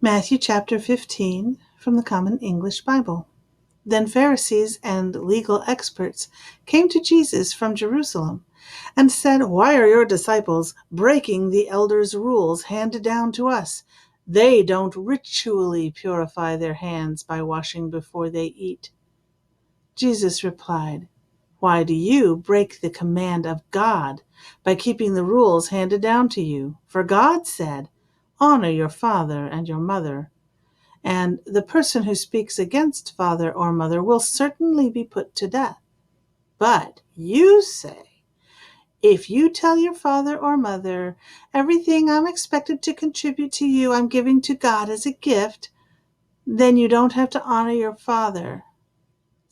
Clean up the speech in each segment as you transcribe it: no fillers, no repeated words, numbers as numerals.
Matthew chapter 15 from the Common English Bible. Then Pharisees and legal experts came to Jesus from Jerusalem and said, "Why are your disciples breaking the elders' rules handed down to us? They don't ritually purify their hands by washing before they eat." Jesus replied, "Why do you break the command of God by keeping the rules handed down to you? For God said, 'Honor your father and your mother,' and the person who speaks against father or mother will certainly be put to death. But you say, 'If you tell your father or mother, everything I'm expected to contribute to you, I'm giving to God as a gift,' then you don't have to honor your father.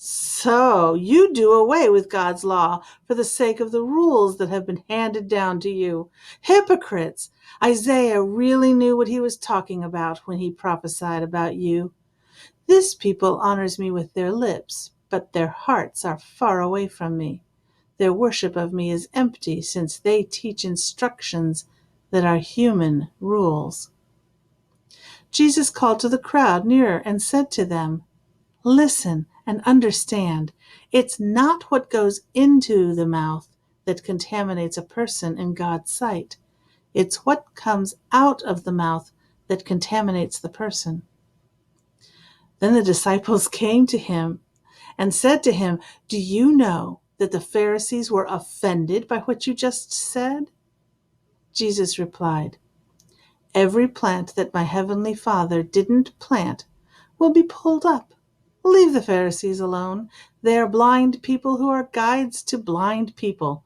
So you do away with God's law for the sake of the rules that have been handed down to you. Hypocrites! Isaiah really knew what he was talking about when he prophesied about you. 'This people honors me with their lips, but their hearts are far away from me. Their worship of me is empty, since they teach instructions that are human rules.'" Jesus called to the crowd nearer and said to them, "Listen and understand. It's not what goes into the mouth that contaminates a person in God's sight. It's what comes out of the mouth that contaminates the person." Then the disciples came to him and said to him, "Do you know that the Pharisees were offended by what you just said?" Jesus replied, "Every plant that my heavenly Father didn't plant will be pulled up. Leave the Pharisees alone. They are blind people who are guides to blind people.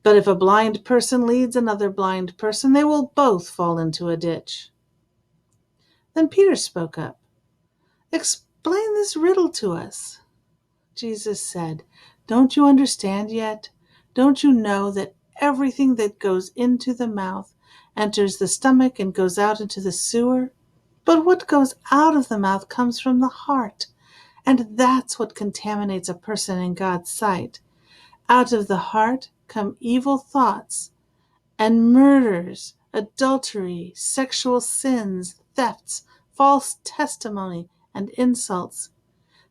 But if a blind person leads another blind person, they will both fall into a ditch." Then Peter spoke up. "Explain this riddle to us." Jesus said, "Don't you understand yet? Don't you know that everything that goes into the mouth enters the stomach and goes out into the sewer? But what goes out of the mouth comes from the heart, and that's what contaminates a person in God's sight. Out of the heart come evil thoughts and murders, adultery, sexual sins, thefts, false testimony, and insults.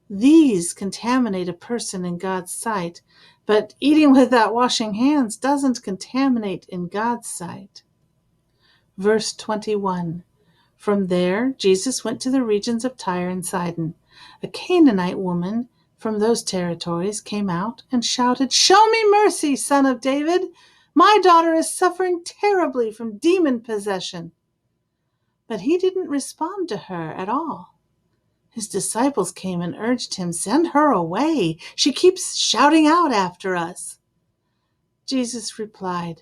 These contaminate a person in God's sight, but eating without washing hands doesn't contaminate in God's sight." Verse 21. From there, Jesus went to the regions of Tyre and Sidon. A Canaanite woman from those territories came out and shouted, "Show me mercy, Son of David! My daughter is suffering terribly from demon possession." But he didn't respond to her at all. His disciples came and urged him, "Send her away. She keeps shouting out after us." Jesus replied,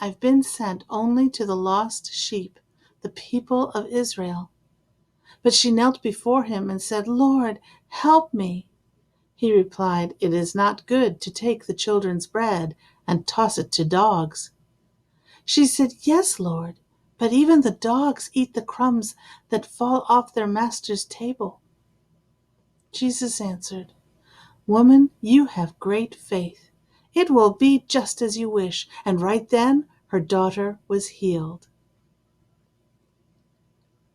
"I've been sent only to the lost sheep, the people of Israel." But she knelt before him and said, "Lord, help me." He replied, "It is not good to take the children's bread and toss it to dogs." She said, "Yes, Lord, but even the dogs eat the crumbs that fall off their master's table." Jesus answered, "Woman, you have great faith. It will be just as you wish." And right then her daughter was healed.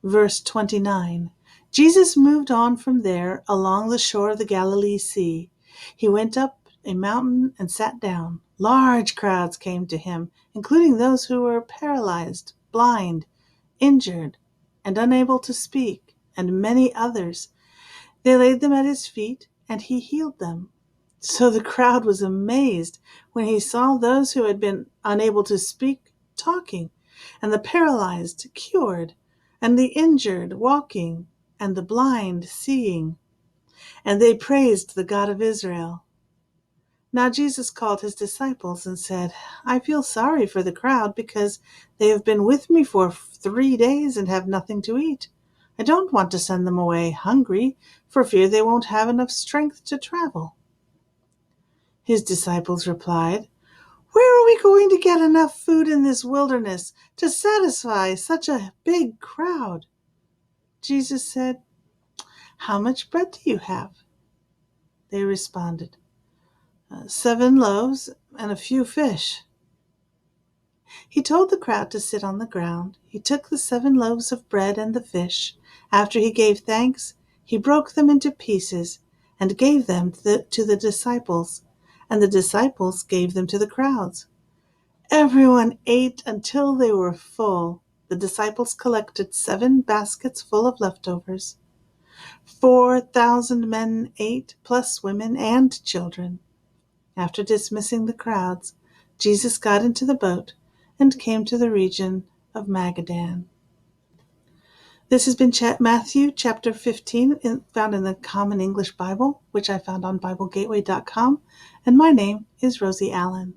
Verse 29. Jesus moved on from there along the shore of the Galilee Sea. He went up a mountain and sat down. Large crowds came to him, including those who were paralyzed, blind, injured, and unable to speak, and many others. They laid them at his feet, and he healed them. So the crowd was amazed when he saw those who had been unable to speak talking, and the paralyzed cured, and the injured walking, and the blind seeing. And they praised the God of Israel. Now Jesus called his disciples and said, "I feel sorry for the crowd, because they have been with me for 3 days and have nothing to eat. I don't want to send them away hungry, for fear they won't have enough strength to travel." His disciples replied, "Where are we going to get enough food in this wilderness to satisfy such a big crowd?" Jesus said, "How much bread do you have?" They responded, 7 loaves and a few fish." He told the crowd to sit on the ground. He took the 7 loaves of bread and the fish. After he gave thanks, he broke them into pieces and gave them to the disciples, and the disciples gave them to the crowds. Everyone ate until they were full. The disciples collected 7 baskets full of leftovers. 4,000 men ate, plus women and children. After dismissing the crowds, Jesus got into the boat and came to the region of Magadan. This has been Matthew chapter 15, found in the Common English Bible, which I found on BibleGateway.com, and my name is Rosie Allen.